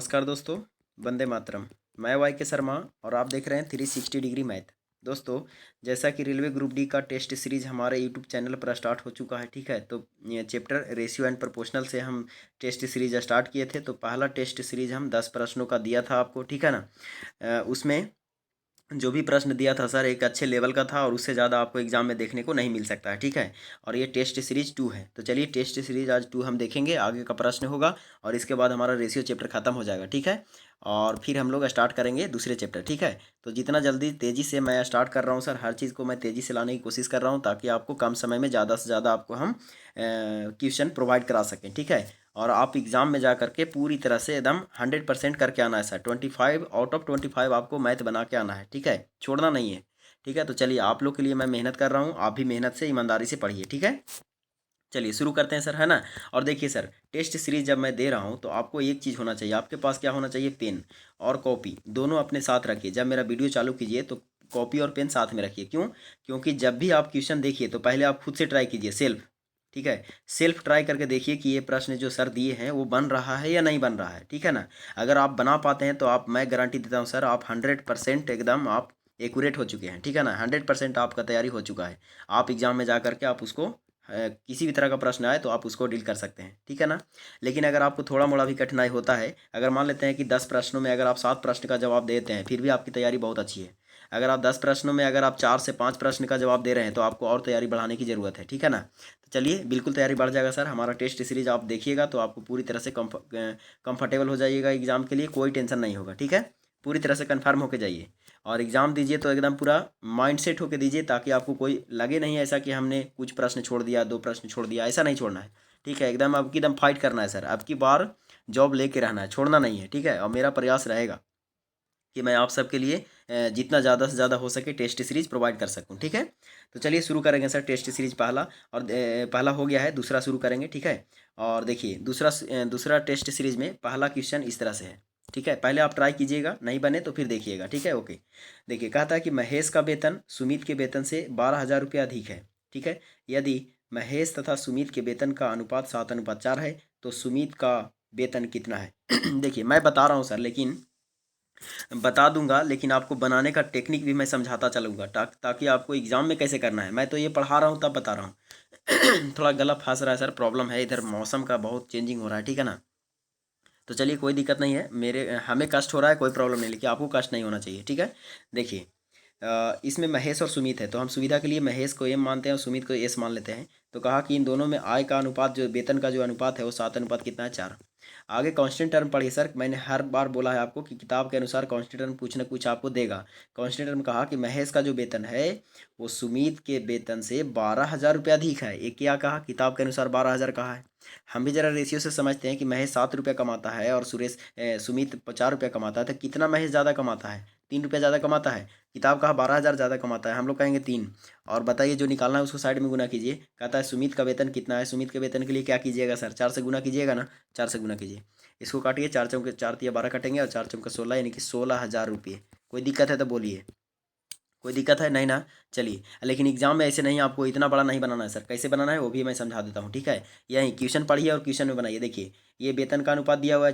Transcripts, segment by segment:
नमस्कार दोस्तों। वंदे मातरम। मैं वाई के शर्मा और आप देख रहे हैं 360 डिग्री मैथ। दोस्तों, जैसा कि रेलवे ग्रुप डी का टेस्ट सीरीज हमारे यूट्यूब चैनल पर स्टार्ट हो चुका है, ठीक है। तो ये चैप्टर रेशियो एंड प्रोपोर्शनल से हम टेस्ट सीरीज स्टार्ट किए थे। तो पहला टेस्ट सीरीज हम 10 प्रश्नों का दिया था आपको, ठीक है ना। उसमें जो भी प्रश्न दिया था सर एक अच्छे लेवल का था और उससे ज़्यादा आपको एग्जाम में देखने को नहीं मिल सकता है, ठीक है। और ये टेस्ट सीरीज 2 है। तो चलिए टेस्ट सीरीज आज 2 हम देखेंगे, आगे का प्रश्न होगा और इसके बाद हमारा रेशियो चैप्टर खत्म हो जाएगा, ठीक है। और फिर हम लोग स्टार्ट करेंगे दूसरे चैप्टर, ठीक है। तो जितना जल्दी तेज़ी से मैं स्टार्ट कर रहा हूँ सर, हर चीज़ को मैं तेज़ी से लाने की कोशिश कर रहा हूँ ताकि आपको कम समय में ज़्यादा से ज़्यादा आपको हम क्वेश्चन प्रोवाइड करा सकें, ठीक है। और आप एग्ज़ाम में जा करके पूरी तरह से एकदम 100% करके आना है सर। 25 आउट ऑफ 25 आपको मैथ बना के आना है, ठीक है, छोड़ना नहीं है, ठीक है। तो चलिए आप लोग के लिए मैं मेहनत कर रहा हूँ, आप भी मेहनत से ईमानदारी से पढ़िए, ठीक है। चलिए शुरू करते हैं सर, है ना। और देखिए सर, टेस्ट सीरीज जब मैं दे रहा हूँ तो आपको एक चीज़ होना चाहिए, आपके पास क्या होना चाहिए, पेन और कॉपी दोनों अपने साथ रखिए। जब मेरा वीडियो चालू कीजिए तो कॉपी और पेन साथ में रखिए। क्यों? क्योंकि जब भी आप क्वेश्चन देखिए तो पहले आप खुद से ट्राई कीजिए, सेल्फ, ठीक है। सेल्फ ट्राई करके देखिए कि ये प्रश्न जो सर दिए हैं वो बन रहा है या नहीं बन रहा है, ठीक है ना। अगर आप बना पाते हैं तो आप, मैं गारंटी देता हूँ सर, आप 100% एकदम आप एक्यूरेट हो चुके हैं, ठीक है ना। 100% आपका तैयारी हो चुका है। आप एग्जाम में जा करके आप उसको किसी भी तरह का प्रश्न आए तो आप उसको डील कर सकते हैं, ठीक है ना। लेकिन अगर आपको थोड़ा मोड़ा भी कठिनाई होता है, अगर मान लेते हैं कि 10 प्रश्नों में अगर आप 7 प्रश्न का जवाब देते हैं फिर भी आपकी तैयारी बहुत अच्छी है। अगर आप 10 प्रश्नों में अगर आप 4 से 5 प्रश्न का जवाब दे रहे हैं तो आपको और तैयारी बढ़ाने की ज़रूरत है, ठीक है ना। तो चलिए बिल्कुल तैयारी बढ़ जाएगा सर। हमारा टेस्ट सीरीज आप देखिएगा तो आपको पूरी तरह से कंफर्टेबल हो जाइएगा एग्जाम के लिए, कोई टेंशन नहीं होगा, ठीक है। पूरी तरह से कन्फर्म होकर जाइए और एग्ज़ाम दीजिए तो एकदम पूरा माइंड सेट होकर दीजिए ताकि आपको कोई लगे नहीं ऐसा कि हमने कुछ प्रश्न छोड़ दिया, 2 प्रश्न छोड़ दिया, ऐसा नहीं छोड़ना है, ठीक है। एकदम आपकी एकदम फाइट करना है सर, अब की बार जॉब लेके रहना है, छोड़ना नहीं है, ठीक है। और मेरा प्रयास रहेगा कि मैं आप सबके लिए जितना ज़्यादा से ज़्यादा हो सके टेस्ट सीरीज प्रोवाइड कर सकूं, ठीक है। तो चलिए शुरू करेंगे सर टेस्ट सीरीज पहला। और पहला हो गया है, दूसरा शुरू करेंगे, ठीक है। और देखिए दूसरा टेस्ट सीरीज में पहला क्वेश्चन इस तरह से है, ठीक है। पहले आप ट्राई कीजिएगा, नहीं बने तो फिर देखिएगा, ठीक है, ओके। देखिए कहता है कि महेश का वेतन सुमित के वेतन से 12,000 रुपया अधिक है, ठीक है। यदि महेश तथा सुमित के वेतन का अनुपात 7:4 है तो सुमित का वेतन कितना है। देखिए मैं बता रहा हूँ सर, लेकिन बता दूंगा, लेकिन आपको बनाने का टेक्निक भी मैं समझाता चलूँगा ताकि आपको एग्जाम में कैसे करना है। मैं तो ये पढ़ा रहा हूँ तब बता रहा हूँ। थोड़ा गला फंस रहा है सर, प्रॉब्लम है, इधर मौसम का बहुत चेंजिंग हो रहा है, ठीक है ना। तो चलिए कोई दिक्कत नहीं है, मेरे हमें कष्ट हो रहा है कोई प्रॉब्लम नहीं, लेकिन आपको कष्ट नहीं होना चाहिए, ठीक है। देखिए इसमें महेश और सुमित है तो हम सुविधा के लिए महेश को एम मानते हैं और सुमित को एस मान लेते हैं। तो कहा कि इन दोनों में आय का अनुपात, जो वेतन का जो अनुपात है वो 7 अनुपात कितना है, 4। आगे कांस्टेंट टर्म पढ़िए सर। मैंने हर बार बोला है आपको कि किताब के अनुसार कांस्टेंट टर्म कुछ ना कुछ आपको देगा। कांस्टेंट टर्म कहा कि महेश का जो वेतन है वो सुमित के वेतन से 12,000 रुपया अधिक है। ये क्या कहा, किताब के अनुसार 12,000 कहा है। हम भी जरा रेशियो से समझते हैं कि महेश 7 रुपया कमाता है और सुमित 4 रुपया कमाता है, तो कितना महेश ज़्यादा कमाता है, 3 रुपया ज़्यादा कमाता है। किताब कहा 12,000 ज़्यादा कमाता है, हम लोग कहेंगे 3। और बताइए जो निकालना है उसको साइड में गुना कीजिए। कहता है सुमित का वेतन कितना है, सुमित के वेतन के लिए क्या कीजिएगा सर, 4 से गुना कीजिएगा ना, 4 से गुना कीजिए। इसको काटिए, 4 चौके 4 तिया 12 कटेंगे और 4 चौके 16 यानी कि 16,000 रुपये। कोई दिक्कत है तो बोलिए, कोई दिक्कत है नहीं ना। चलिए, लेकिन एग्जाम में ऐसे नहीं, आपको इतना बड़ा नहीं बनाना है सर। कैसे बनाना है वो भी मैं समझा देता हूँ, ठीक है। यही क्वेश्चन पढ़िए और क्वेश्चन में बनाइए। देखिए ये वेतन का अनुपात दिया हुआ है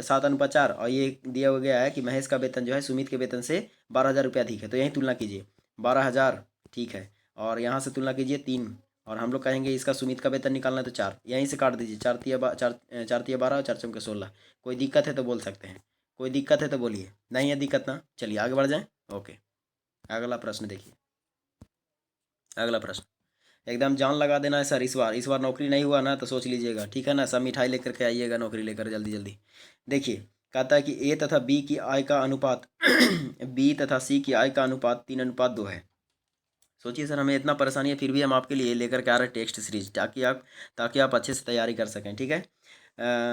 7:4 और ये दिया हुआ गया है कि महेश का वेतन जो है सुमित के वेतन से 12,000 रुपया अधिक है। तो यही तुलना कीजिए, 12,000, ठीक है। और यहाँ से तुलना कीजिए 3, और हम लोग कहेंगे इसका सुमित का वेतन निकालना है तो 4, यहीं से काट दीजिए। 4 तिया 12 और 4 चौके 16। कोई दिक्कत है तो बोल सकते हैं, कोई दिक्कत है तो बोलिए, नहीं है दिक्कत ना। चलिए आगे बढ़ जाएँ, ओके। अगला प्रश्न देखिए, अगला प्रश्न एकदम जान लगा देना है सर। इस बार नौकरी नहीं हुआ ना तो सोच लीजिएगा, ठीक है ना। सब मिठाई लेकर के आइएगा नौकरी लेकर जल्दी जल्दी। देखिए कहता है कि ए तथा बी की आय का अनुपात बी तथा सी की आय का अनुपात 3:2 है। सोचिए सर, हमें इतना परेशानी है फिर भी हम आपके लिए लेकर के आ रहे हैं टेक्स्ट सीरीज ताकि आप अच्छे से तैयारी कर सकें, ठीक है।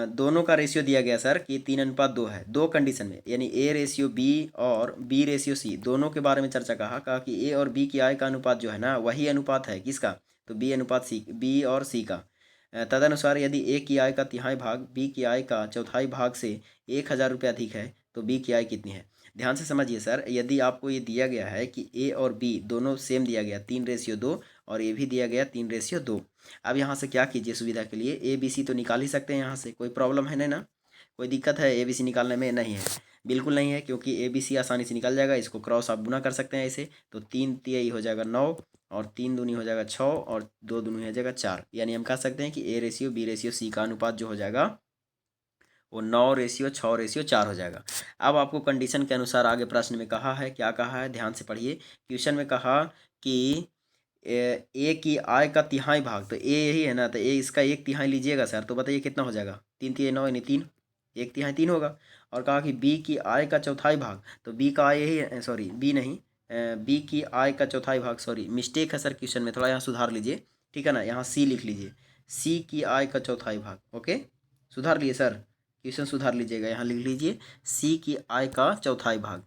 दोनों का रेशियो दिया गया सर कि 3:2 है, दो कंडीशन में, यानी ए रेशियो बी और बी रेशियो सी, दोनों के बारे में चर्चा कहा कि ए और बी की आय का अनुपात जो है ना वही अनुपात है किसका, तो बी अनुपात सी, बी और सी का। तदनुसार यदि ए की आय का तिहाई भाग बी की आय का चौथाई भाग से 1,000 रुपया अधिक है तो बी की आय कितनी है। ध्यान से समझिए सर, यदि आपको ये दिया गया है कि ए और बी दोनों सेम दिया गया 3:2 और ये भी दिया गया 3:2। अब यहाँ से क्या कीजिए सुविधा के लिए, ए बी सी तो निकाल ही सकते हैं यहाँ से, कोई प्रॉब्लम है नहीं ना, कोई दिक्कत है ABC निकालने में? नहीं है, बिल्कुल नहीं है, क्योंकि ABC आसानी से निकल जाएगा। इसको क्रॉस आप गुना कर सकते हैं ऐसे, तो 3 तिहाई हो जाएगा 9 और 3 दूनी हो जाएगा 6 और 2 दूनी हो जाएगा 4। यानी हम कह सकते हैं कि A/B/C का अनुपात जो हो जाएगा वो 9/6/4 हो जाएगा। अब आपको कंडीशन के अनुसार आगे प्रश्न में कहा है, क्या कहा है, ध्यान से पढ़िए। क्वेश्चन में कहा कि ए की आय का तिहाई भाग, तो ए यही है ना, तो ए इसका 1/3 लीजिएगा सर, तो बताइए कितना हो जाएगा? 3 तिहाई 9 यानी 3, 1/3 3 होगा। और कहा कि बी की आय का चौथाई भाग, तो बी का आय यही है, सॉरी बी नहीं, बी की आय का चौथाई भाग, सॉरी मिस्टेक है सर क्वेश्चन में, थोड़ा यहाँ सुधार लीजिए, ठीक है ना। यहाँ सी लिख लीजिए, सी की आय का चौथाई भाग, ओके, सुधार लिए सर, क्वेश्चन सुधार लीजिएगा, यहाँ लिख लीजिए सी की आय का चौथाई भाग,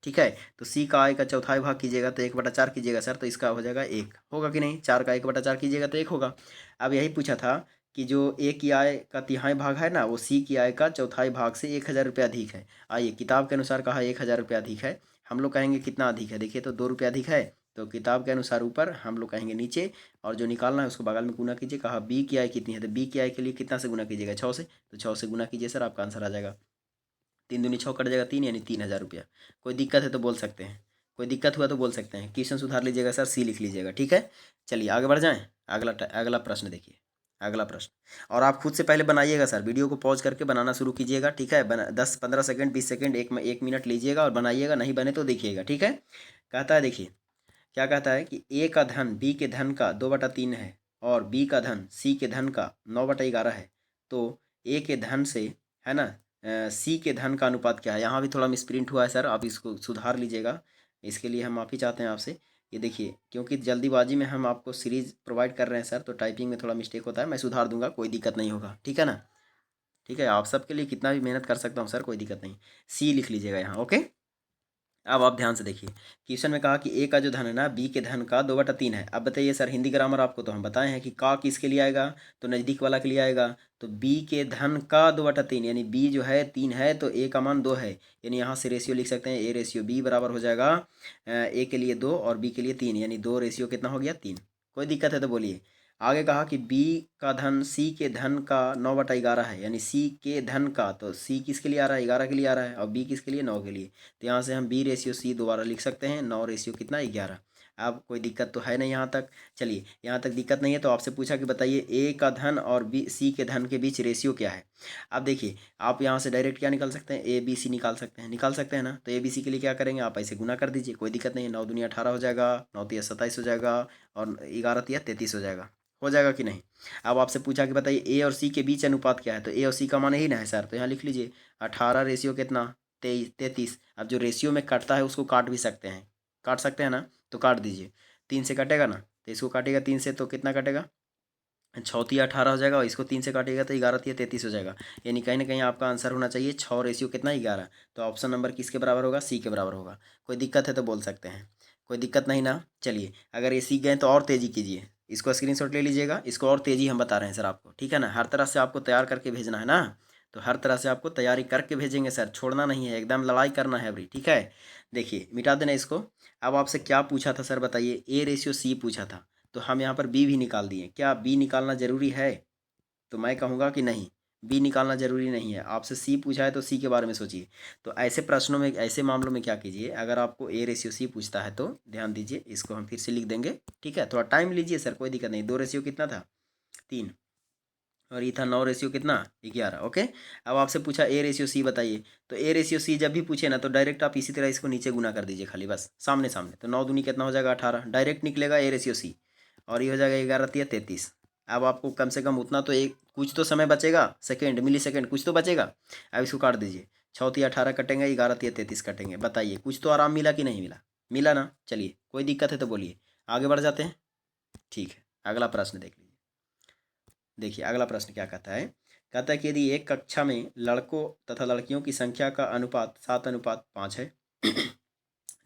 ठीक है। तो सी का आय का चौथाई भाग कीजिएगा तो 1/4 कीजिएगा सर, तो इसका हो जाएगा 1, होगा कि नहीं? 4 का 1/4 कीजिएगा तो 1 होगा। अब यही पूछा था कि जो ए की आय का तिहाई भाग है ना, वो सी की आय का चौथाई भाग से 1,000 रुपये अधिक है। आइए, किताब के अनुसार कहा 1,000 रुपये अधिक है, हम लोग कहेंगे कितना अधिक है, देखिए तो 2 रुपये अधिक है, तो किताब के अनुसार ऊपर, हम लोग कहेंगे नीचे, और जो निकालना है उसको बगल में गुना कीजिए। कहा बी की आय कितनी है, तो बी की आय के लिए कितना से गुना कीजिएगा? 6 से, तो 6 से गुना कीजिए सर, आपका आंसर आ जाएगा। 3 दूनी 6 कट जाएगा 3, यानी 3,000 रुपया। कोई दिक्कत है तो बोल सकते हैं, कोई दिक्कत हुआ तो बोल सकते हैं। क्वेश्चन सुधार लीजिएगा सर, सी लिख लीजिएगा, ठीक है। चलिए आगे बढ़ जाएं, अगला प्रश्न देखिए, अगला प्रश्न। और आप खुद से पहले बनाइएगा सर, वीडियो को पॉज करके बनाना शुरू कीजिएगा, ठीक है। 10-15 सेकंड 20 सेकंड 1 मिनट लीजिएगा और बनाइएगा, नहीं बने तो देखिएगा, ठीक है। कहता है देखिए, क्या कहता है कि ए का धन बी के धन का 2/3 है और बी का धन सी के धन का 9/11 है, तो ए के धन से, है ना, सी के धन का अनुपात क्या है? यहाँ भी थोड़ा मिसप्रिंट हुआ है सर, आप इसको सुधार लीजिएगा, इसके लिए हम माफ़ी चाहते हैं आपसे। ये देखिए, क्योंकि जल्दीबाजी में हम आपको सीरीज़ प्रोवाइड कर रहे हैं सर, तो टाइपिंग में थोड़ा मिस्टेक होता है, मैं सुधार दूंगा, कोई दिक्कत नहीं होगा, ठीक है ना। ठीक है, आप सबके लिए कितना भी मेहनत कर सकता हूँ सर, कोई दिक्कत नहीं। सी लिख लीजिएगा यहाँ, ओके। अब आप ध्यान से देखिए, क्वेश्चन में कहा कि ए का जो धन है ना, बी के धन का 2/3 है। अब बताइए सर, हिंदी ग्रामर आपको तो हम बताए हैं कि का किसके लिए आएगा, तो नज़दीक वाला के लिए आएगा, तो बी के धन का 2/3, यानी बी जो है 3 है तो ए का मान 2 है, यानी यहाँ से रेशियो लिख सकते हैं A/B बराबर हो जाएगा ए के लिए 2 और बी के लिए 3, यानी 2 रेशियो कितना हो गया? 3। कोई दिक्कत है तो बोलिए। आगे कहा कि बी का धन सी के धन का 9/11 है, यानी सी के धन का, तो सी किसके लिए आ रहा है? 11 के लिए आ रहा है, और बी किसके लिए? 9 के लिए। तो यहाँ से हम B/C दोबारा लिख सकते हैं, 9 रेशियो कितना? 11। अब कोई दिक्कत तो है नहीं यहाँ तक। चलिए, यहाँ तक दिक्कत नहीं है तो आपसे पूछा कि बताइए ए का धन और C के धन के बीच रेशियो क्या है। अब देखिए, आप यहाँ से डायरेक्ट क्या निकाल सकते हैं? ABC निकाल सकते हैं, निकाल सकते हैं ना। तो ABC के लिए क्या करेंगे? आप ऐसे गुना कर दीजिए, कोई दिक्कत नहीं है। 9 दूनी 18 हो जाएगा, 9 तिया 27 हो जाएगा, और 11 तिया 33 हो जाएगा कि नहीं। अब आपसे पूछा कि बताइए ए और सी के बीच अनुपात क्या है, तो ए और सी का मान यही ना है सर, तो यहाँ लिख लीजिए 18 रेशियो कितना? 33। अब जो रेशियो में कटता है उसको काट भी सकते हैं, काट सकते हैं ना, तो काट दीजिए। 3 से कटेगा ना, तो इसको काटेगा 3 से तो कितना कटेगा? 6 तिया 18 हो जाएगा, और इसको 3 से काटेगा तो 11 तिया 33 हो जाएगा। यानी कहीं ना कहीं आपका आंसर होना चाहिए 6 रेशियो कितना? 11। तो ऑप्शन नंबर किसके बराबर होगा? सी के बराबर होगा। कोई दिक्कत है तो बोल सकते हैं, कोई दिक्कत नहीं ना। चलिए, अगर ये सीख गए तो और तेज़ी कीजिए, इसको स्क्रीनशॉट ले लीजिएगा, इसको और तेज़ी हम बता रहे हैं सर आपको, ठीक है ना। हर तरह से आपको तैयार करके भेजना है ना, तो हर तरह से आपको तैयारी करके भेजेंगे सर, छोड़ना नहीं है, एकदम लड़ाई करना है अभी, ठीक है। देखिए, मिटा देना इसको। अब आपसे क्या पूछा था सर बताइए? A/C पूछा था, तो हम यहाँ पर बी भी निकाल दिए। क्या बी निकालना ज़रूरी है? तो मैं कहूँगा कि नहीं, बी निकालना ज़रूरी नहीं है। आपसे सी पूछा है तो सी के बारे में सोचिए। तो ऐसे प्रश्नों में, ऐसे मामलों में क्या कीजिए, अगर आपको A/C पूछता है तो ध्यान दीजिए, इसको हम फिर से लिख देंगे, ठीक है। थोड़ा टाइम लीजिए सर, कोई दिक्कत नहीं। 2 रेशियो कितना था? 3, और ये था 9 रेशियो कितना? 11, ओके। अब आपसे पूछा A/C बताइए, तो A/C जब भी पूछे ना, तो डायरेक्ट आप इसी तरह इसको नीचे गुना कर दीजिए, खाली बस सामने सामने। तो 9 दूनी कितना हो जाएगा? 18, डायरेक्ट निकलेगा A/C, और ये हो जाएगा 11 तिया 33। अब आपको कम से कम उतना तो, एक कुछ तो समय बचेगा, सेकेंड, मिली सेकेंड कुछ तो बचेगा। अब इसको काट दीजिए, 6 तिया 18 कटेंगे, 11 तिया 33 कटेंगे, बताइए कुछ तो आराम मिला कि नहीं मिला? मिला ना। चलिए, कोई दिक्कत है तो बोलिए, आगे बढ़ जाते हैं, ठीक है। अगला प्रश्न देख लीजिए। देखिए, अगला प्रश्न क्या कहता है? कहता है कि यदि एक कक्षा में लड़कों तथा लड़कियों की संख्या का अनुपात 7:5 है,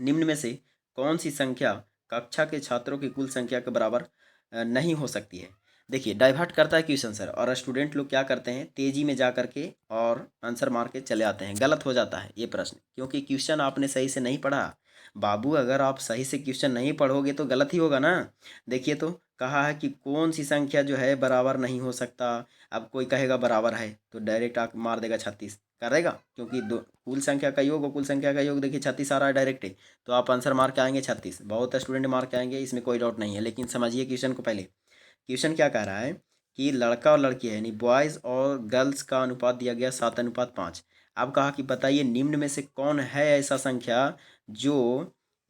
निम्न में से कौन सी संख्या कक्षा के छात्रों की कुल संख्या के बराबर नहीं हो सकती है? देखिए, डाइवर्ट करता है क्वेश्चन सर, और स्टूडेंट लोग क्या करते हैं, तेजी में जा करके और आंसर मार के चले आते हैं, गलत हो जाता है ये प्रश्न, क्योंकि क्वेश्चन आपने सही से नहीं पढ़ा। बाबू, अगर आप सही से क्वेश्चन नहीं पढ़ोगे तो गलत ही होगा ना। देखिए, तो कहा है कि कौन सी संख्या जो है बराबर नहीं हो सकता। अब कोई कहेगा बराबर है, तो डायरेक्ट आप मार देगा 36, करेगा, क्योंकि दो कुल संख्या का योग और कुल संख्या का योग देखिए 36 आ रहा है डायरेक्ट ही, तो आप आंसर मार के आएंगे 36। बहुत स्टूडेंट मार के आएंगे, इसमें कोई डाउट नहीं है। लेकिन समझिए क्वेश्चन को पहले। क्वेश्चन क्या कह रहा है कि लड़का और लड़की है यानी बॉयज़ और गर्ल्स का अनुपात दिया गया 7:5। अब कहा कि बताइए निम्न में से कौन है ऐसा संख्या जो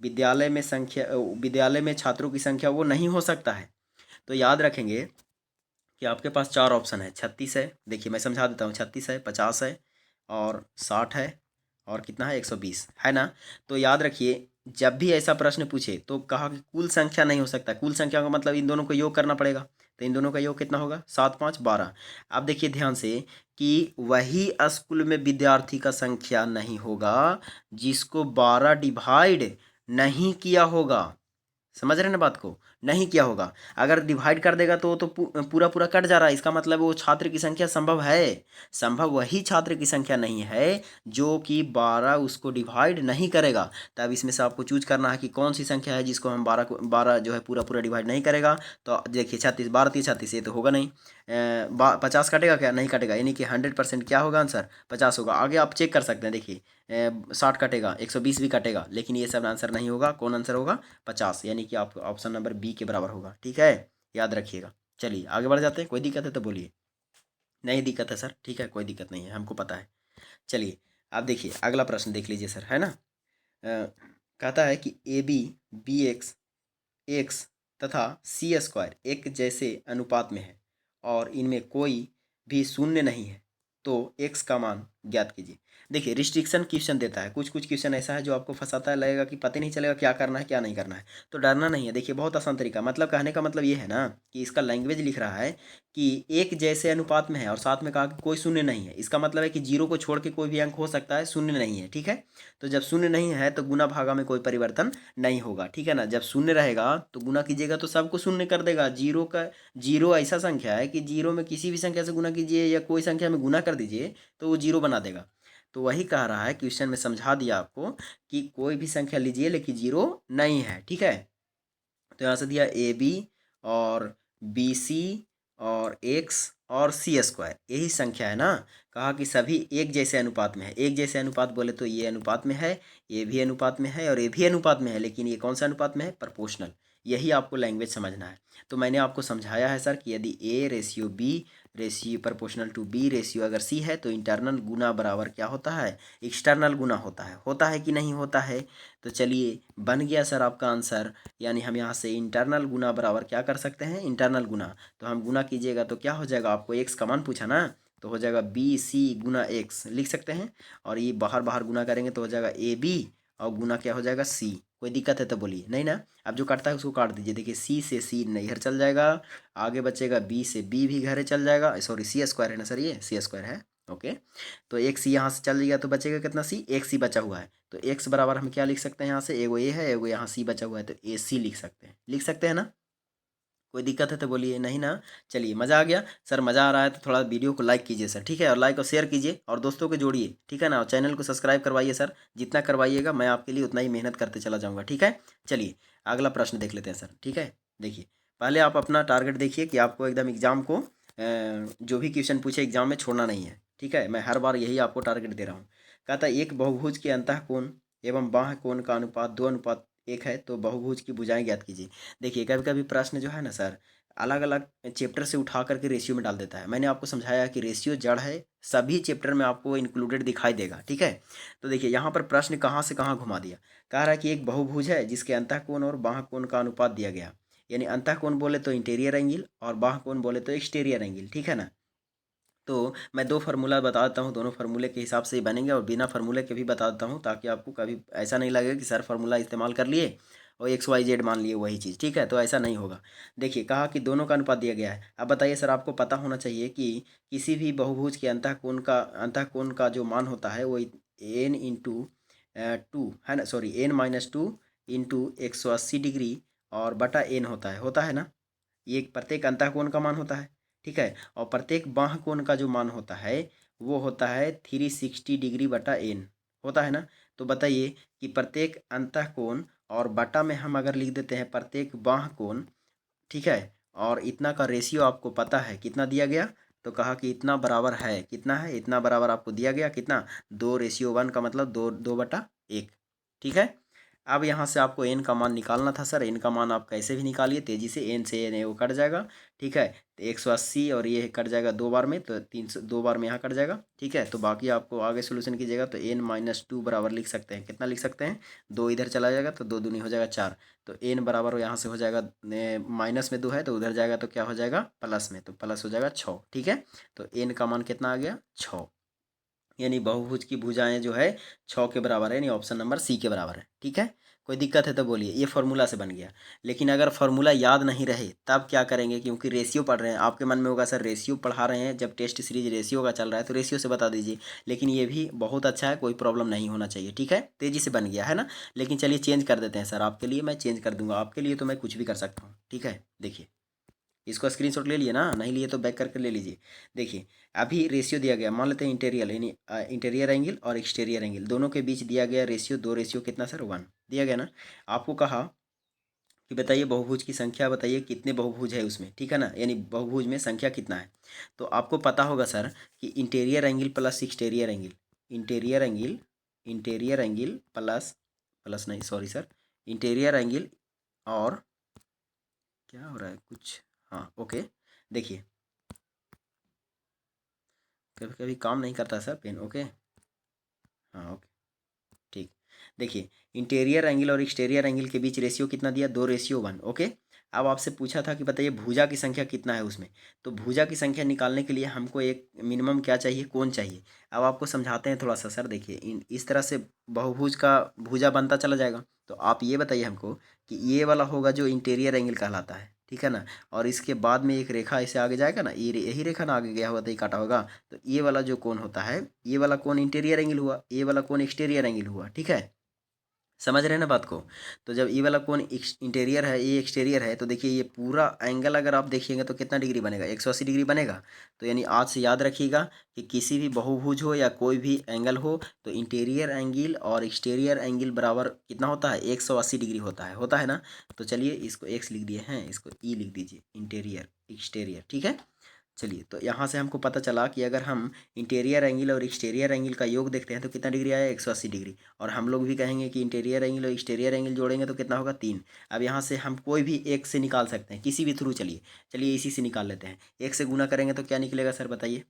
विद्यालय में छात्रों की संख्या वो नहीं हो सकता है। तो याद रखेंगे कि आपके पास चार ऑप्शन है। 36 है, देखिए मैं समझा देता हूँ। 36 है, 50 है और 60 है और कितना है 120 है ना। तो याद रखिए जब भी ऐसा प्रश्न पूछे तो कहा कि कुल संख्या नहीं हो सकता। कुल संख्या का मतलब इन दोनों को योग करना पड़ेगा। तो इन दोनों का योग कितना होगा 7 5 12। अब देखिए ध्यान से कि वही स्कूल में विद्यार्थी का संख्या नहीं होगा जिसको 12 डिवाइड नहीं किया होगा। समझ रहे हैं ना बात को, नहीं किया होगा। अगर डिवाइड कर देगा तो पूरा पूरा कट जा रहा है। इसका मतलब वो छात्र की संख्या संभव है। संभव वही छात्र की संख्या नहीं है जो कि 12 उसको डिवाइड नहीं करेगा। तब इसमें से आपको चूज करना है कि कौन सी संख्या है जिसको हम 12 जो है पूरा पूरा डिवाइड नहीं करेगा। तो देखिए 36 12 3 36 ये तो होगा नहीं। 50 कटेगा क्या, नहीं कटेगा, यानी कि 100% क्या होगा आंसर 50 होगा। आगे आप चेक कर सकते हैं, देखिए 60 कटेगा, 120 भी कटेगा, लेकिन ये सब आंसर नहीं होगा। कौन आंसर होगा 50, यानी कि आप ऑप्शन नंबर बी के बराबर होगा। ठीक है, याद रखिएगा। चलिए आगे बढ़ जाते हैं। कोई दिक्कत है तो बोलिए। नहीं दिक्कत है सर, ठीक है कोई दिक्कत नहीं है, हमको पता है। चलिए आप देखिए अगला प्रश्न देख लीजिए सर, है ना। कहता है कि ए बी बी एक्स तथा सी स्क्वायर एक जैसे अनुपात में है और इनमें कोई भी शून्य नहीं है, तो एक्स का मान ज्ञात कीजिए। देखिए रिस्ट्रिक्शन क्वेश्चन देता है, कुछ कुछ क्वेश्चन ऐसा है जो आपको फंसाता है, लगेगा कि पता ही नहीं चलेगा क्या करना है क्या नहीं करना है। तो डरना नहीं है। देखिए बहुत आसान तरीका, मतलब कहने का मतलब ये है ना कि इसका लैंग्वेज लिख रहा है कि एक जैसे अनुपात में है और साथ में कहा कि कोई शून्य नहीं है। इसका मतलब है कि जीरो को छोड़ के कोई भी अंक हो सकता है, शून्य नहीं है। ठीक है, तो जब शून्य नहीं है तो गुना भागा में कोई परिवर्तन नहीं होगा। ठीक है ना, जब शून्य रहेगा तो गुना कीजिएगा तो सबको शून्य कर देगा। जीरो ऐसा संख्या है कि जीरो में किसी भी संख्या से गुना कीजिए या कोई संख्या में गुना कर दीजिए तो वो जीरो बना देगा। तो वही कह रहा है, क्वेश्चन में समझा दिया आपको कि कोई भी संख्या लीजिए लेकिन जीरो नहीं है। ठीक है, तो यहाँ से दिया ए बी और बी सी और एक्स और सी स्क्वायर, यही संख्या है ना। कहा कि सभी एक जैसे अनुपात में है। एक जैसे अनुपात बोले तो ये अनुपात में है, ये भी अनुपात में है और ये भी अनुपात में है, लेकिन ये कौन सा अनुपात में है, प्रोपोर्शनल। यही आपको लैंग्वेज समझना है। तो मैंने आपको समझाया है सर कि यदि A ratio B ratio proportional to B ratio अगर सी है तो इंटरनल गुना बराबर क्या होता है, एक्सटर्नल गुना होता है कि नहीं होता है। तो चलिए बन गया सर आपका आंसर। यानी हम यहाँ से इंटरनल गुना बराबर क्या कर सकते हैं, इंटरनल गुना। तो हम गुना कीजिएगा तो क्या हो जाएगा, आपको एक्स का मान पूछा ना, तो हो जाएगा बी सी गुना एक्स लिख सकते हैं। और ये बाहर बाहर गुना करेंगे तो हो जाएगा ए बी और गुना क्या हो जाएगा सी। कोई दिक्कत है तो बोलिए, नहीं ना। अब जो काटता है उसको काट दीजिए। देखिए सी से सी नैहर चल जाएगा, आगे बचेगा बी से बी भी घर चल जाएगा। सॉरी सी स्क्वायर है ना सर, ये सी स्क्वायर है। ओके, तो एक सी यहाँ से चल जाएगा तो बचेगा कितना, सी, एक सी बचा हुआ है। तो एक्स बराबर हम क्या लिख सकते हैं, यहाँ से एगो ए है एगो यहाँ सी बचा हुआ है तो ए सी लिख सकते हैं ना। कोई दिक्कत है तो बोलिए, नहीं ना। चलिए मज़ा आ गया सर, मज़ा आ रहा है तो थोड़ा वीडियो को लाइक कीजिए सर, ठीक है, और लाइक और शेयर कीजिए और दोस्तों को जोड़िए, ठीक है ना। और चैनल को सब्सक्राइब करवाइए सर, जितना करवाइएगा मैं आपके लिए उतना ही मेहनत करते चला जाऊँगा। ठीक है, चलिए अगला प्रश्न देख लेते हैं सर। ठीक है, देखिए पहले आप अपना टारगेट देखिए कि आपको एकदम एग्जाम को जो भी क्वेश्चन पूछे एग्जाम में छोड़ना नहीं है। ठीक है, मैं हर बार यही आपको टारगेट दे रहा हूँ। कहता है एक बहुभुज के अंतः कोण एवं बाह्य कोण का अनुपात 2:1 है, तो बहुभुज की भुजाएं ज्ञात कीजिए। देखिए कभी कभी प्रश्न जो है ना सर अलग अलग चैप्टर से उठा करके रेशियो में डाल देता है। मैंने आपको समझाया कि रेशियो जड़ है, सभी चैप्टर में आपको इंक्लूडेड दिखाई देगा। ठीक है, तो देखिए यहाँ पर प्रश्न कहाँ से कहाँ घुमा दिया। कह रहा है कि एक बहुभुज है जिसके अंतः कोण और बाह्य कोण का अनुपात दिया गया। यानी अंतः कोण बोले तो इंटीरियर एंगल और बाह्य कोण बोले तो एक्सटीरियर एंगल। ठीक है ना, तो मैं दो फार्मूला बता देता हूँ, दोनों फार्मूले के हिसाब से ही बनेंगे और बिना फार्मूले के भी बता देता हूँ ताकि आपको कभी ऐसा नहीं लगेगा कि सर फार्मूला इस्तेमाल कर लिए और एक्स वाई जेड मान लिए वही चीज़। ठीक है, तो ऐसा नहीं होगा। देखिए कहा कि दोनों का अनुपात दिया गया है। अब बताइए सर, आपको पता होना चाहिए कि किसी भी बहुभुज के अंतः कोण का जो मान होता है वो एन इंटू टू है ना, सॉरी n-2 इंटू 180 डिग्री और बटा एन होता है ना। ये प्रत्येक अंतः कोण का मान होता है। ठीक है, और प्रत्येक बाह्य कोण का जो मान होता है वो होता है 360 डिग्री बटा एन, होता है ना। तो बताइए कि प्रत्येक अंतः कोण और बटा में हम अगर लिख देते हैं प्रत्येक बाह्य कोण, ठीक है, और इतना का रेशियो आपको पता है कितना दिया गया तो कहा कि इतना बराबर है, कितना है, इतना बराबर आपको दिया गया, कितना 2:1 का मतलब 2:1। ठीक है। अब यहाँ से आपको एन का मान निकालना था सर। एन का मान आप कैसे भी निकालिए तेज़ी से, एन से एन वो कट जाएगा। ठीक है, तो 180 और ये कट जाएगा 2 बार में, तो 300 2 बार में यहाँ कट जाएगा। ठीक है, तो बाकी आपको आगे सोल्यूशन कीजिएगा तो n-2 बराबर लिख सकते हैं। कितना लिख सकते हैं, 2 इधर चला जाएगा तो 2 दूनी हो जाएगा 4। तो n बराबर यहाँ से हो जाएगा, माइनस में 2 है तो उधर जाएगा तो क्या हो जाएगा, प्लस में, तो प्लस हो जाएगा 6। ठीक है, तो n का मान कितना आ गया, 6। यानी बहुभुज की भुजाएं जो है 6 के बराबर है, यानी ऑप्शन नंबर सी के बराबर है। ठीक है, कोई दिक्कत है तो बोलिए। ये फार्मूला से बन गया। लेकिन अगर फार्मूला याद नहीं रहे तब क्या करेंगे, क्योंकि रेशियो पढ़ रहे हैं, आपके मन में होगा सर रेशियो पढ़ा रहे हैं, जब टेस्ट सीरीज रेशियो का चल रहा है तो रेशियो से बता दीजिए। लेकिन ये भी बहुत अच्छा है, कोई प्रॉब्लम नहीं होना चाहिए। ठीक है, तेज़ी से बन गया है ना। लेकिन चलिए चेंज कर देते हैं सर, आपके लिए मैं चेंज कर दूंगा, आपके लिए तो मैं कुछ भी कर सकता हूँ। ठीक है, देखिए इसको स्क्रीनशॉट ले लिए ना, नहीं लिए तो बैक करके ले लीजिए। देखिए अभी रेशियो दिया गया, मान लेते हैं इंटीरियर, यानी इंटीरियर एंगल और एक्सटीरियर एंगल दोनों के बीच दिया गया रेशियो, 2 रेशियो कितना सर, 1 दिया गया ना। आपको कहा कि बताइए बहुभुज की संख्या बताइए, कितने बहुभुज है उसमें। ठीक है ना, यानी बहुभुज में संख्या कितना है। तो आपको पता होगा सर कि interior angle plus exterior angle, interior angle, interior angle plus, plus नहीं सॉरी सर, इंटीरियर एंगल और क्या हो रहा है कुछ, हाँ ओके। देखिए कभी कभी काम नहीं करता सर पेन, ओके हाँ ओके ठीक। देखिए इंटीरियर एंगल और एक्सटीरियर एंगल के बीच रेशियो कितना दिया, 2:1। ओके, अब आपसे पूछा था कि बताइए भुजा की संख्या कितना है उसमें। तो भुजा की संख्या निकालने के लिए हमको एक मिनिमम क्या चाहिए, कोण चाहिए। अब आपको समझाते हैं थोड़ा सा सर। देखिए इस तरह से बहुभुज का भुजा बनता चला जाएगा। तो आप ये बताइए हमको कि ये वाला होगा जो इंटीरियर एंगल कहलाता है। ठीक है ना, और इसके बाद में एक रेखा ऐसे आगे जाएगा ना, ये यही रेखा ना आगे गया होगा तो ये काटा होगा। तो ये वाला जो कोण होता है, ये वाला कोण इंटीरियर एंगल हुआ, ये वाला कोण एक्सटीरियर एंगल हुआ। ठीक है, समझ रहे हैं ना बात को। तो जब ये वाला कोण इंटीरियर है, ये एक्सटीरियर है, तो देखिए ये पूरा एंगल अगर आप देखिएगा तो कितना डिग्री बनेगा, 180 डिग्री बनेगा। तो यानी आज से याद रखिएगा कि किसी भी बहुभुज हो या कोई भी एंगल हो, तो इंटीरियर एंगल और एक्सटीरियर एंगल बराबर कितना होता है, 180 डिग्री होता है ना। तो चलिए इसको एक्स लिख दिए हैं, इसको ई लिख दीजिए, इंटीरियर एक्सटीरियर। ठीक है, चलिए तो यहाँ से हमको पता चला कि अगर हम इंटीरियर एंगल और एक्सटीरियर एंगल का योग देखते हैं तो कितना डिग्री आया, 180 डिग्री। और हम लोग भी कहेंगे कि इंटीरियर एंगल और एक्सटीरियर एंगल जोड़ेंगे तो कितना होगा, 3। अब यहाँ से हम कोई भी एक से निकाल सकते हैं, किसी भी थ्रू। चलिए चलिए इसी से निकाल लेते हैं। एक से गुना करेंगे तो क्या निकलेगा सर बताइए,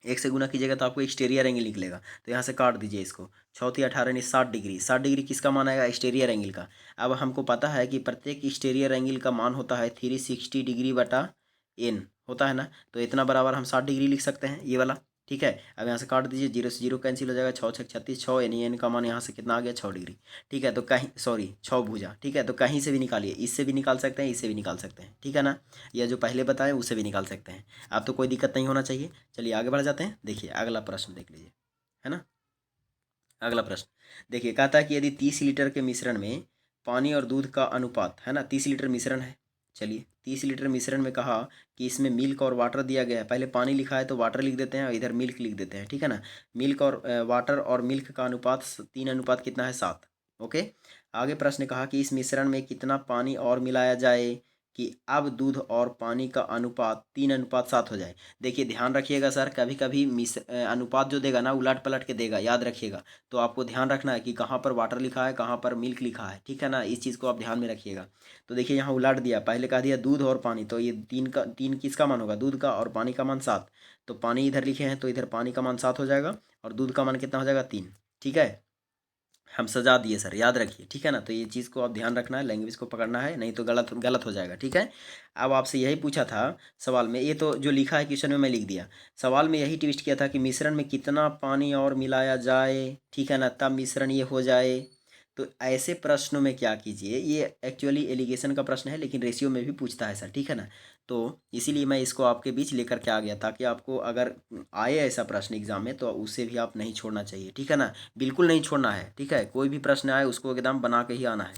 एक से गुना कीजिएगा तो आपको एक्सटीरियर एंगल निकलेगा। तो यहाँ से काट दीजिए इसको, 6×18 यानी 60 डिग्री। 60 डिग्री किसका मान आएगा, एक्सटीरियर एंगल का। अब हमको पता है कि प्रत्येक एक्सटीरियर एंगल का मान होता है 360 डिग्री बटा एन, होता है ना। तो इतना बराबर हम 60 डिग्री लिख सकते हैं, ये वाला। ठीक है, अब यहाँ से काट दीजिए, 0 से 0 कैंसिल हो जाएगा, 6×6 = 36, 6 यानी एन का मान यहाँ से कितना आ गया, 6 डिग्री। ठीक है, तो कहीं सॉरी 6 भुजा। ठीक है, तो कहीं से भी निकालिए, इससे भी निकाल सकते हैं, इससे भी निकाल सकते हैं। ठीक है ना, यह जो पहले बताए उससे भी निकाल सकते हैं। अब तो कोई दिक्कत नहीं होना चाहिए। चलिए आगे बढ़ जाते हैं। देखिए अगला प्रश्न देख लीजिए, है ना। अगला प्रश्न देखिए, कहता है कि यदि 30 लीटर के मिश्रण में पानी और दूध का अनुपात, है ना, 30 लीटर मिश्रण है। चलिए 30 लीटर मिश्रण में कहा कि इसमें मिल्क और वाटर दिया गया है। पहले पानी लिखा है तो वाटर लिख देते हैं और इधर मिल्क लिख देते हैं। ठीक है ना, मिल्क और वाटर और मिल्क का अनुपात 3 अनुपात कितना है, 7। ओके, आगे प्रश्न कहा कि इस मिश्रण में कितना पानी और मिलाया जाए कि अब दूध और पानी का अनुपात 3:7 हो जाए। देखिए ध्यान रखिएगा सर, कभी कभी अनुपात जो देगा ना उलट पलट के देगा, याद रखिएगा। तो आपको ध्यान रखना है कि कहाँ पर वाटर लिखा है, कहाँ पर मिल्क लिखा है। ठीक है ना, इस चीज़ को आप ध्यान में रखिएगा। तो देखिए यहाँ उलट दिया, पहले कह दिया दूध और पानी, तो ये 3 किसका मान होगा, दूध का, और पानी का मान 7। तो पानी इधर लिखे हैं तो इधर पानी का मान 7 हो जाएगा और दूध का मान कितना हो जाएगा, 3। ठीक है, हम सजा दिए सर, याद रखिए। ठीक है ना, तो ये चीज़ को आप ध्यान रखना है, लैंग्वेज को पकड़ना है, नहीं तो गलत गलत हो जाएगा। ठीक है, अब आपसे यही पूछा था सवाल में, ये तो जो लिखा है क्वेश्चन में मैं लिख दिया। सवाल में यही ट्विस्ट किया था कि मिश्रण में कितना पानी और मिलाया जाए, ठीक है ना, तब मिश्रण ये हो जाए। तो ऐसे प्रश्नों में क्या कीजिए, ये एक्चुअली एलिगेशन का प्रश्न है लेकिन रेशियो में भी पूछता है सर। ठीक है ना, तो इसीलिए मैं इसको आपके बीच लेकर के आ गया, ताकि आपको अगर आए ऐसा प्रश्न एग्जाम में तो उसे भी आप नहीं छोड़ना चाहिए। ठीक है ना, बिल्कुल नहीं छोड़ना है। ठीक है, कोई भी प्रश्न आए उसको एकदम बना के ही आना है।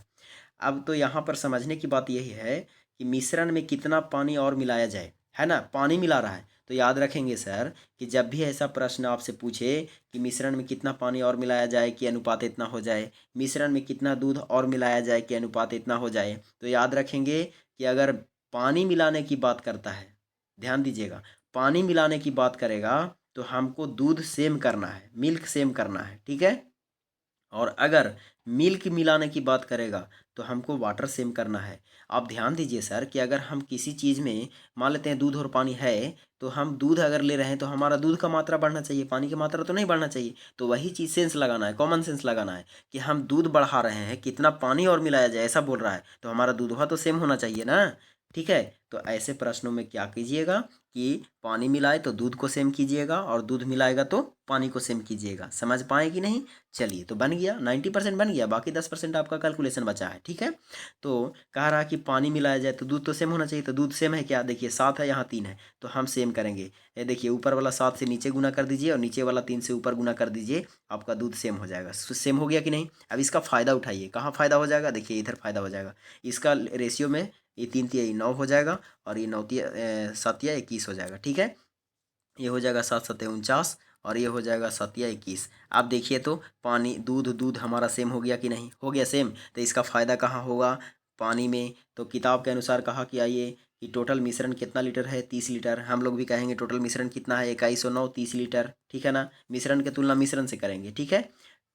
अब तो यहाँ पर समझने की बात यही है कि मिश्रण में कितना पानी और मिलाया जाए, है ना, पानी मिला रहा है। तो याद रखेंगे सर कि जब भी ऐसा प्रश्न आपसे पूछे कि मिश्रण में कितना पानी और मिलाया जाए कि अनुपात इतना हो जाए, मिश्रण में कितना दूध और मिलाया जाए कि अनुपात इतना हो जाए, तो याद रखेंगे कि अगर पानी मिलाने की बात करता है, ध्यान दीजिएगा, पानी मिलाने की बात करेगा तो हमको दूध सेम करना है, मिल्क सेम करना है, ठीक है। और अगर मिल्क मिलाने की बात करेगा तो हमको वाटर सेम करना है। आप ध्यान दीजिए सर कि अगर हम किसी चीज़ में मान लेते हैं दूध और पानी है, तो हम दूध अगर ले रहे हैं तो हमारा दूध का मात्रा बढ़ना चाहिए, पानी की मात्रा तो नहीं बढ़ना चाहिए। तो वही चीज़ सेंस लगाना है, कॉमन सेंस लगाना है कि हम दूध बढ़ा रहे हैं, कितना पानी और मिलाया जाए ऐसा बोल रहा है, तो हमारा दूध तो सेम होना चाहिए ना, ठीक है। तो ऐसे प्रश्नों में क्या कीजिएगा कि पानी मिलाए तो दूध को सेम कीजिएगा और दूध मिलाएगा तो पानी को सेम कीजिएगा। समझ पाए कि नहीं? चलिए, तो बन गया 90% बन गया, बाकी 10% आपका कैलकुलेशन बचा है, ठीक है। तो कह रहा कि पानी मिलाया जाए तो दूध तो सेम होना चाहिए, तो दूध सेम है क्या? देखिए 7 है, यहाँ 3 है, तो हम सेम करेंगे। ये देखिए ऊपर वाला 7 से नीचे गुना कर दीजिए और नीचे वाला 3 से ऊपर गुना कर दीजिए, आपका दूध सेम हो जाएगा। सेम हो गया कि नहीं? अब इसका फ़ायदा उठाइए। कहाँ फ़ायदा हो जाएगा? देखिए इधर फ़ायदा हो जाएगा। इसका रेशियो में ये 3 तिहाई 9 हो जाएगा और ये 9 7 तिहाई 21 हो जाएगा, ठीक है। ये हो जाएगा 7 7 49 और ये हो जाएगा 7 या 21। आप देखिए तो पानी दूध दूध हमारा सेम हो गया कि नहीं? हो गया सेम। तो इसका फ़ायदा कहाँ होगा? पानी में। तो किताब के अनुसार कहा कि आइए कि टोटल मिश्रण कितना लीटर है? 30 लीटर। हम लोग भी कहेंगे टोटल मिश्रण कितना है? 2109 30 लीटर, ठीक है ना। मिश्रण की तुलना मिश्रण से करेंगे, ठीक है।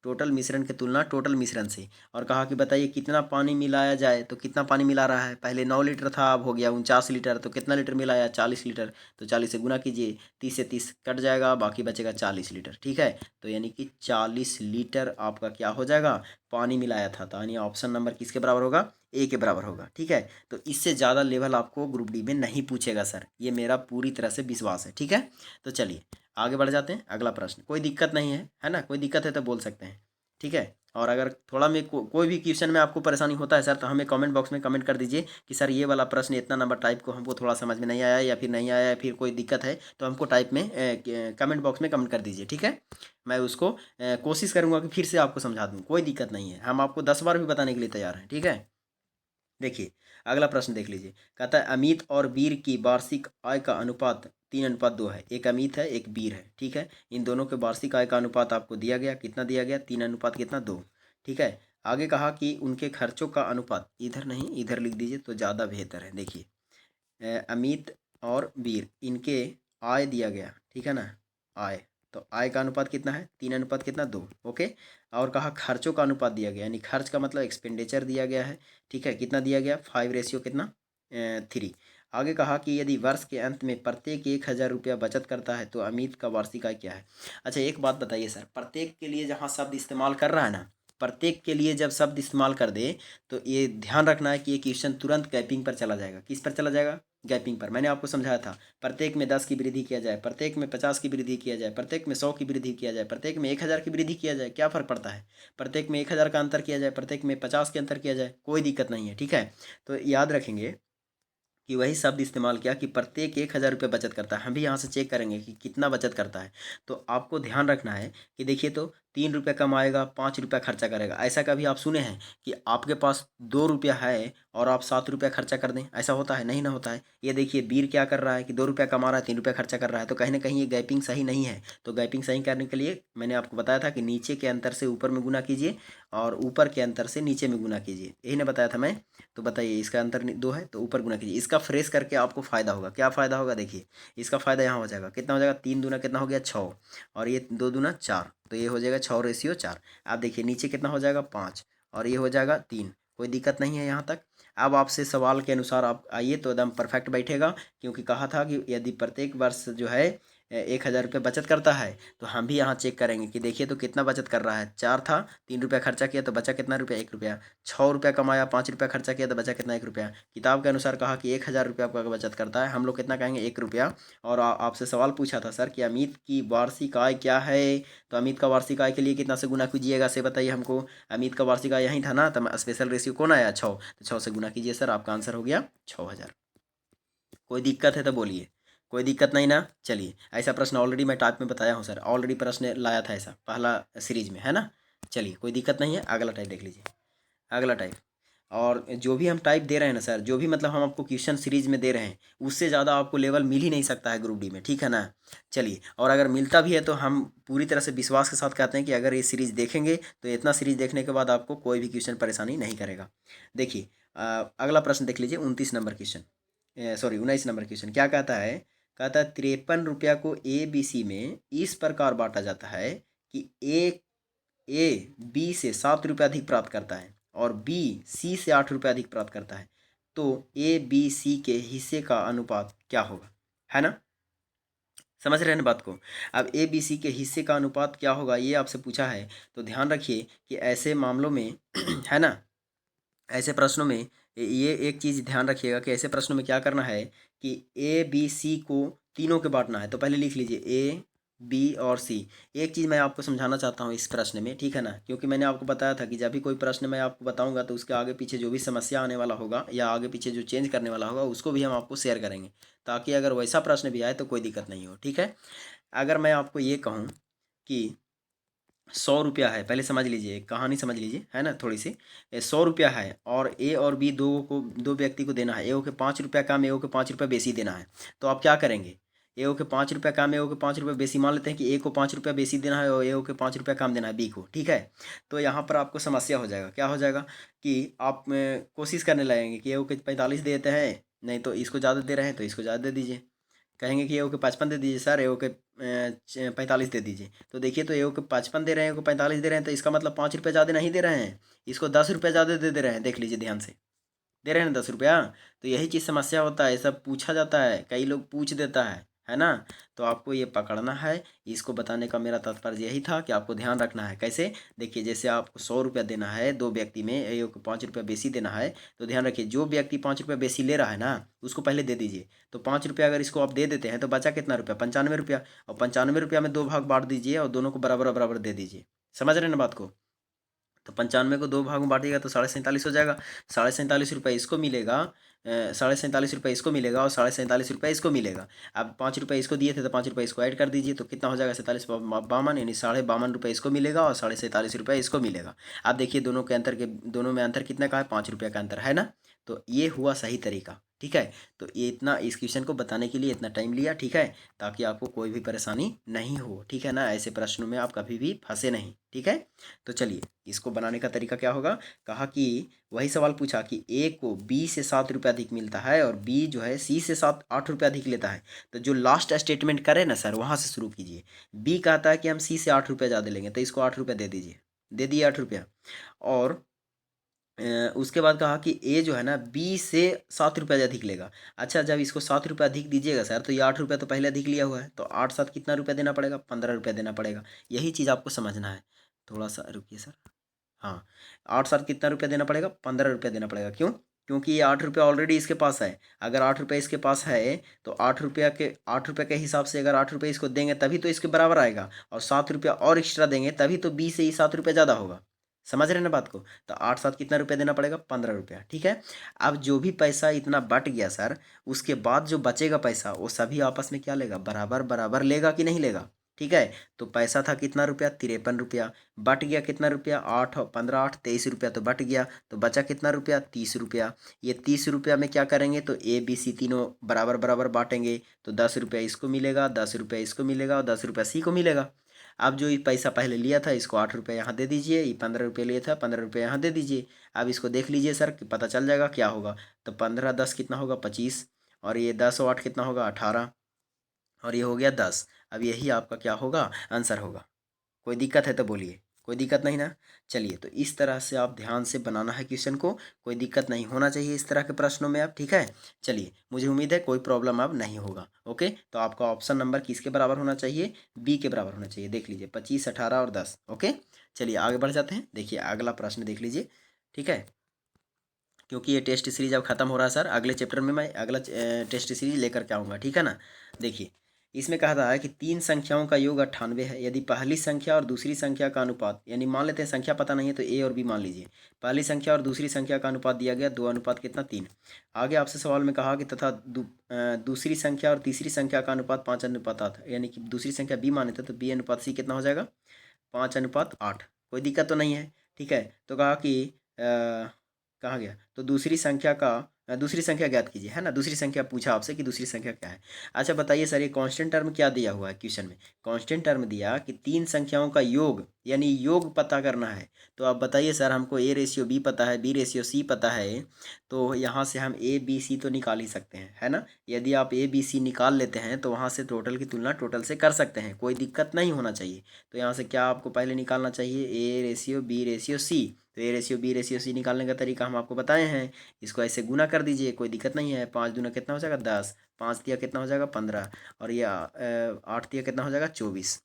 टोटल मिश्रण की तुलना टोटल मिश्रण से। और कहा कि बताइए कितना पानी मिलाया जाए, तो कितना पानी मिला रहा है? पहले 9 लीटर था, अब हो गया 49 लीटर, तो कितना लीटर मिलाया? 40 लीटर। तो 40 से गुना कीजिए, 30 से 30 कट जाएगा, बाकी बचेगा 40 लीटर, ठीक है। तो यानी कि 40 लीटर आपका क्या हो जाएगा? पानी मिलाया था। तो यानी ऑप्शन नंबर किसके बराबर होगा? ए के बराबर होगा, ठीक है। तो इससे ज़्यादा लेवल आपको ग्रुप डी में नहीं पूछेगा सर, ये मेरा पूरी तरह से विश्वास है, ठीक है। तो चलिए आगे बढ़ जाते हैं। अगला प्रश्न, कोई दिक्कत नहीं है ना? कोई दिक्कत है तो बोल सकते हैं, ठीक है। और अगर थोड़ा में कोई भी क्वेश्चन में आपको परेशानी होता है सर, तो हमें कमेंट बॉक्स में कमेंट कर दीजिए कि सर ये वाला प्रश्न इतना नंबर टाइप को हमको थोड़ा समझ में नहीं आया, या फिर नहीं आया, या फिर कोई दिक्कत है, तो हमको टाइप में कमेंट बॉक्स में कमेंट कर दीजिए, ठीक है। मैं उसको कोशिश करूँगा कि फिर से आपको समझा दूँ, कोई दिक्कत नहीं है, हम आपको 10 बार भी बताने के लिए तैयार हैं, ठीक है। देखिए अगला प्रश्न देख लीजिए। कहता है अमित और वीर की वार्षिक आय का अनुपात 3:2 है। एक अमित है, एक वीर है, ठीक है। इन दोनों के वार्षिक आय का अनुपात आपको दिया गया, कितना दिया गया? 3 कितना 2, ठीक है। आगे कहा कि उनके खर्चों का अनुपात, इधर नहीं इधर लिख दीजिए तो ज़्यादा बेहतर है। देखिए अमित और वीर, इनके आय दिया गया, ठीक है ना, आय। तो आय का अनुपात कितना है? 3 कितना 2, ओके। और कहा खर्चों का अनुपात दिया गया, यानी खर्च का मतलब एक्सपेंडिचर दिया गया है, ठीक है। कितना दिया गया? 5 रेशियो कितना 3। आगे कहा कि यदि वर्ष के अंत में प्रत्येक 1000 रुपया बचत करता है तो अमित का वार्षिक आय क्या है? अच्छा एक बात बताइए सर, प्रत्येक के लिए जहाँ शब्द इस्तेमाल कर रहा है ना, प्रत्येक के लिए जब शब्द इस्तेमाल कर दे तो ये ध्यान रखना है कि ये क्वेश्चन तुरंत गैपिंग पर चला जाएगा। किस पर चला जाएगा? गैपिंग पर। मैंने आपको समझाया था, प्रत्येक में 10 की वृद्धि किया जाए, प्रत्येक में 50 की वृद्धि किया जाए, प्रत्येक में 100 की वृद्धि किया जाए, प्रत्येक में 1000 की वृद्धि किया जाए, क्या फ़र्क पड़ता है? प्रत्येक में 1000 का अंतर किया जाए, प्रत्येक में 50 के अंतर किया जाए, कोई दिक्कत नहीं है, ठीक है। तो याद रखेंगे कि वही शब्द इस्तेमाल किया कि प्रत्येक 1000 रुपये बचत करता है। हम भी यहाँ से चेक करेंगे कि कितना बचत करता है। तो आपको ध्यान रखना है कि देखिए तो 3 रुपये कमाएगा, 5 रुपया खर्चा करेगा। ऐसा कभी आप सुने हैं कि आपके पास 2 रुपया है और आप 7 रुपया खर्चा कर दें? ऐसा होता है? नहीं ना होता है। ये देखिए वीर क्या कर रहा है कि 2 रुपया कमा रहा है, 3 रुपया खर्चा कर रहा है, तो कहीं ना कहीं ये गैपिंग सही नहीं है। तो गैपिंग सही करने के लिए मैंने आपको बताया था कि नीचे के अंतर से ऊपर में गुना कीजिए और ऊपर के अंतर से नीचे में गुना कीजिए, यही ना बताया था मैं। तो बताइए इसका अंतर 2 है तो ऊपर गुना कीजिए, इसका फ्रेश करके आपको फ़ायदा होगा। क्या फ़ायदा होगा? देखिए इसका फ़ायदा यहाँ हो जाएगा, कितना हो जाएगा? 3 दूना कितना हो गया? 6, और ये 2 दूना 4, तो ये हो जाएगा 6 रेशियो 4। आप देखिए नीचे कितना हो जाएगा? 5, और ये हो जाएगा 3। कोई दिक्कत नहीं है यहाँ तक। अब आपसे सवाल के अनुसार आप आइए तो एकदम परफेक्ट बैठेगा, क्योंकि कहा था कि यदि प्रत्येक वर्ष जो है 1000 रुपये बचत करता है, तो हम भी यहाँ चेक करेंगे कि देखिए तो कितना बचत कर रहा है। 4 था, 3 रुपया खर्चा किया तो बचा कितना रुपया? 1 रुपया। 6 रुपया कमाया, 5 रुपया खर्चा किया तो बचा कितना? 1 रुपया। किताब के अनुसार कहा कि 1000 रुपया आपका बचत करता है, हम लोग कितना कहेंगे? 1 रुपया। और आपसे सवाल पूछा था सर कि अमित की वार्षिक आय क्या है, तो अमित का वार्षिक आय के लिए कितना से गुना कीजिएगा से बताइए हमको। अमित का वार्षिक आय यहीं था ना, तो स्पेशल रेशियो कौन आया? 6, तो 6 से गुना कीजिए सर, आपका आंसर हो गया 6000। कोई दिक्कत है तो बोलिए, कोई दिक्कत नहीं ना। चलिए ऐसा प्रश्न ऑलरेडी मैं टाइप में बताया हूँ सर, ऑलरेडी प्रश्न लाया था ऐसा पहला सीरीज में, है ना। चलिए कोई दिक्कत नहीं है, अगला टाइप देख लीजिए। अगला टाइप, और जो भी हम टाइप दे रहे हैं ना सर, जो भी मतलब हम आपको क्वेश्चन सीरीज में दे रहे हैं, उससे ज़्यादा आपको लेवल मिल ही नहीं सकता है ग्रुप डी में, ठीक है ना। चलिए, और अगर मिलता भी है तो हम पूरी तरह से विश्वास के साथ कहते हैं कि अगर ये सीरीज़ देखेंगे तो इतना सीरीज़ देखने के बाद आपको कोई भी क्वेश्चन परेशानी नहीं करेगा। देखिए अगला प्रश्न देख लीजिए, 29 number question, sorry 19 number question क्या कहता है कहता है 53 रुपया को ए बी सी में इस प्रकार बांटा जाता है कि ए बी से 7 रुपये अधिक प्राप्त करता है और बी सी से 8 रुपये अधिक प्राप्त करता है, तो ए बी सी के हिस्से का अनुपात क्या होगा, है ना। समझ रहे हैं ना बात को। अब ए बी सी के हिस्से का अनुपात क्या होगा ये आपसे पूछा है, तो ध्यान रखिए कि ऐसे मामलों में है ना, ऐसे प्रश्नों में ये एक चीज़ ध्यान रखिएगा कि ऐसे प्रश्नों में क्या करना है कि ए बी सी को तीनों के बांटना है। तो पहले लिख लीजिए ए बी और सी। एक चीज़ मैं आपको समझाना चाहता हूँ इस प्रश्न में, ठीक है ना, क्योंकि मैंने आपको बताया था कि जब भी कोई प्रश्न मैं आपको बताऊंगा तो उसके आगे पीछे जो भी समस्या आने वाला होगा या आगे पीछे जो चेंज करने वाला होगा उसको भी हम आपको शेयर करेंगे, ताकि अगर वैसा प्रश्न भी आए तो कोई दिक्कत नहीं हो, ठीक है। अगर मैं आपको ये कहूँ कि 100 रुपया है, पहले समझ लीजिए, कहानी समझ लीजिए, है ना थोड़ी सी। 100 रुपया है और ए और बी दो व्यक्ति को देना है। ए ओ के 5 रुपया कम, ए ओ के 5 रुपया बेसी देना है। तो आप क्या करेंगे, ए ओ के 5 रुपया कम, ए ओ के 5 रुपया बेसी, मान लेते हैं कि ए को 5 रुपया बेसी देना है और ए ओ के 5 रुपया कम देना है बी को, ठीक है। तो यहाँ पर आपको समस्या हो जाएगा, क्या हो जाएगा कि आप कोशिश करने लगेंगे कि ए ओ के 45 देते हैं, नहीं तो इसको ज़्यादा दे रहे हैं तो इसको ज़्यादा दे दीजिए। कहेंगे कि ए ओ के 55 दे दीजिए सर, ए ओ के 45 दे दीजिए। तो देखिए, तो ए ओ के 55 दे रहे हैं, ए ओ को 45 दे रहे हैं, तो इसका मतलब 5 रुपये ज़्यादा नहीं दे रहे हैं, इसको 10 रुपये ज़्यादा दे रहे हैं। देख लीजिए ध्यान से, दे रहे हैं ना 10 रुपया। तो यही चीज़ समस्या होता है, सब पूछा जाता है, कई लोग पूछ देता है ना। तो आपको ये पकड़ना है। इसको बताने का मेरा तात्पर्य यही था कि आपको ध्यान रखना है। कैसे, देखिए, जैसे आपको 100 रुपया देना है, दो व्यक्ति में ए को 5 रुपया बेसी देना है, तो ध्यान रखिए जो व्यक्ति 5 रुपया बेसी ले रहा है ना उसको पहले दे दीजिए। तो 5 रुपया अगर इसको आप दे देते हैं तो बचा कितना रुपया, 95 रुपया। और 95 रुपया में 2 भाग बांट दीजिए और दोनों को बराबर बराबर दे दीजिए। समझ रहे हैं ना बात को। तो 95 को 2 भाग में बांटिएगा तो 47.5 हो जाएगा। 47.5 रुपये इसको मिलेगा, 47.5 रुपये इसको मिलेगा और 47.5 रुपये इसको मिलेगा। अब 5 रुपये इसको दिए थे तो 5 रुपये इसको ऐड कर दीजिए, तो कितना हो जाएगा 47 52, यानी 52.5 इसको मिलेगा और 47.5 रुपये इसको मिलेगा। अब देखिए दोनों में अंतर कितना का है, 5 रुपये का अंतर है ना। तो ये हुआ सही तरीका, ठीक है। तो ये इतना इस क्वेश्चन को बताने के लिए इतना टाइम लिया, ठीक है, ताकि आपको कोई भी परेशानी नहीं हो, ठीक है ना। ऐसे प्रश्नों में आप कभी भी फंसे नहीं, ठीक है। तो चलिए, इसको बनाने का तरीका क्या होगा। कहा कि वही सवाल पूछा कि ए को बी से 7 रुपये अधिक मिलता है और बी जो है सी से 8 रुपये अधिक लेता है। तो जो लास्ट स्टेटमेंट करे ना सर, वहाँ से शुरू कीजिए। बी कहता है कि हम सी से 8 रुपये ज़्यादा लेंगे, तो इसको 8 रुपये दे दीजिए, दे दिए 8 रुपया। और उसके बाद कहा कि ए जो है ना बी से 7 रुपये अधिक लेगा। अच्छा, जब इसको 7 रुपये अधिक दीजिएगा सर, तो ये 8 रुपये तो पहले अधिक लिया हुआ है, तो 8 7 कितना रुपया देना पड़ेगा, 15 रुपये देना पड़ेगा। यही चीज़ आपको समझना है। थोड़ा सा रुकिए सर। हाँ, 8 7 कितना रुपया देना पड़ेगा, 15 रुपया देना पड़ेगा। क्यों, क्योंकि ये 8 रुपया ऑलरेडी इसके पास है। अगर 8 रुपया इसके पास है तो 8 रुपये के हिसाब से अगर 8 रुपये इसको देंगे तभी तो इसके बराबर आएगा, और 7 रुपया और एक्स्ट्रा देंगे तभी तो बी से ही 7 रुपया ज़्यादा होगा। समझ रहे हैं ना बात को। तो 8 7 कितना रुपया देना पड़ेगा, 15 रुपया, ठीक है। अब जो भी पैसा इतना बट गया सर, उसके बाद जो बचेगा पैसा वो सभी आपस में क्या लेगा, बराबर बराबर लेगा कि नहीं लेगा, ठीक है। तो पैसा था कितना रुपया, 53 रुपया। बट गया कितना रुपया, 8 और 15 8 23 रुपया तो बट गया, तो बचा कितना रुपया, 30 रुपया। ये 30 रुपया में क्या करेंगे, तो ए बी सी तीनों बराबर बराबर बांटेंगे। तो 10 रुपया इसको मिलेगा, 10 रुपया इसको मिलेगा और 10 रुपया सी को मिलेगा। अब जो ये पैसा पहले लिया था इसको 8 रुपया यहाँ दे दीजिए, ये 15 रुपये लिया था, 15 रुपया यहाँ दे दीजिए। अब इसको देख लीजिए सर कि पता चल जाएगा क्या होगा। तो 15 10 कितना होगा, 25, और ये 10 और 8 कितना होगा, 18, और ये हो गया 10। अब यही आपका क्या होगा, आंसर होगा। कोई दिक्कत है तो बोलिए, कोई दिक्कत नहीं ना। चलिए, तो इस तरह से आप ध्यान से बनाना है क्वेश्चन को, कोई दिक्कत नहीं होना चाहिए इस तरह के प्रश्नों में आप, ठीक है। चलिए, मुझे उम्मीद है कोई प्रॉब्लम अब नहीं होगा। ओके, तो आपका ऑप्शन नंबर किसके बराबर होना चाहिए, बी के बराबर होना चाहिए। देख लीजिए 25 18 और 10। ओके, चलिए आगे बढ़ जाते हैं। देखिए अगला प्रश्न देख लीजिए, ठीक है, क्योंकि ये टेस्ट सीरीज अब खत्म हो रहा है सर। अगले चैप्टर में मैं अगला टेस्ट सीरीज लेकर के आऊँगा, ठीक है ना। देखिए, इसमें कहा रहा है कि 3 संख्याओं का योग 98 है यदि पहली संख्या और दूसरी संख्या का अनुपात, यानी मान लेते हैं संख्या पता नहीं है तो ए और बी मान लीजिए। पहली संख्या और दूसरी संख्या का अनुपात दिया गया 2 अनुपात कितना 3। आगे आपसे सवाल में कहा कि तथा दूसरी संख्या और तीसरी संख्या का अनुपात 5 अनुपात 8, यानी कि दूसरी संख्या बी माने थे तो बी अनुपात सी कितना हो जाएगा, 5 अनुपात 8। कोई दिक्कत तो नहीं है, ठीक है। तो कहा कि कहाँ गया, तो दूसरी संख्या ज्ञात कीजिए, है ना। दूसरी संख्या पूछा आपसे कि दूसरी संख्या क्या है। अच्छा बताइए सर, ये कांस्टेंट टर्म क्या दिया हुआ है क्वेश्चन में। कांस्टेंट टर्म दिया कि तीन संख्याओं का योग यानी योग पता करना है। तो आप बताइए सर, हमको ए रेशियो बी पता है, बी रेशियो सी पता है, तो यहाँ से हम ए बी सी तो निकाल ही सकते हैं, है ना। यदि आप ए बी सी निकाल लेते हैं तो वहाँ से टोटल की तुलना टोटल से कर सकते हैं, कोई दिक्कत नहीं होना चाहिए। तो यहाँ से क्या आपको पहले निकालना चाहिए, A ratio B ratio C. तो A ratio B ratio C निकालने का तरीका हम आपको बताए हैं। इसको ऐसे गुना कर दीजिए, कोई दिक्कत नहीं है। 5 दूना कितना हो जाएगा 10, 5 तिया कितना हो जाएगा 15, और ये 8 तिया कितना हो जाएगा 24,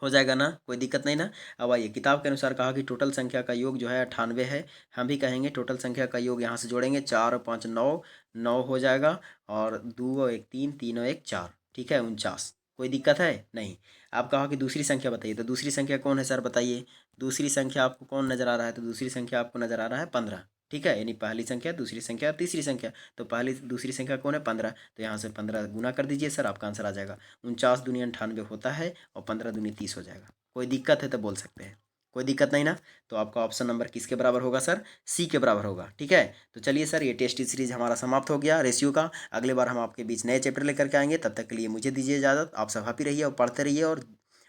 हो जाएगा ना, कोई दिक्कत नहीं ना। अब आइए, किताब के अनुसार कहा कि टोटल संख्या का योग जो है 98 है। हम भी कहेंगे टोटल संख्या का योग यहाँ से जोड़ेंगे, 4 और 5 9, 9 हो जाएगा, और 2 और 1 3, 3 और 1 4, ठीक है 49। कोई दिक्कत है नहीं। आप कहा कि दूसरी संख्या बताइए, तो दूसरी संख्या कौन है सर बताइए। दूसरी संख्या आपको कौन नज़र आ रहा है, तो दूसरी संख्या आपको नज़र आ रहा है 15, ठीक है। यानी पहली संख्या, दूसरी संख्या, तीसरी संख्या। तो पहली दूसरी संख्या कौन है 15, तो यहाँ से 15 गुना कर दीजिए सर, आपका आंसर आ जाएगा। 49 दूनी 98 होता है, और 15 दूनी 30 हो जाएगा। कोई दिक्कत है तो बोल सकते हैं, कोई दिक्कत नहीं ना। तो आपका ऑप्शन नंबर किसके बराबर होगा सर, सी के बराबर होगा, ठीक है। तो चलिए सर, ये टेस्ट सीरीज हमारा समाप्त हो गया रेशियो का। अगले बार हम आपके बीच नए चैप्टर लेकर के आएंगे, तब तक के लिए मुझे दीजिए इजाज़त। आप सब हैप्पी रहिए और पढ़ते रहिए,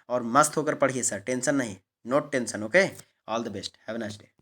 और मस्त होकर पढ़िए सर, टेंशन नहीं, note tension, okay. All the best, have a nice day.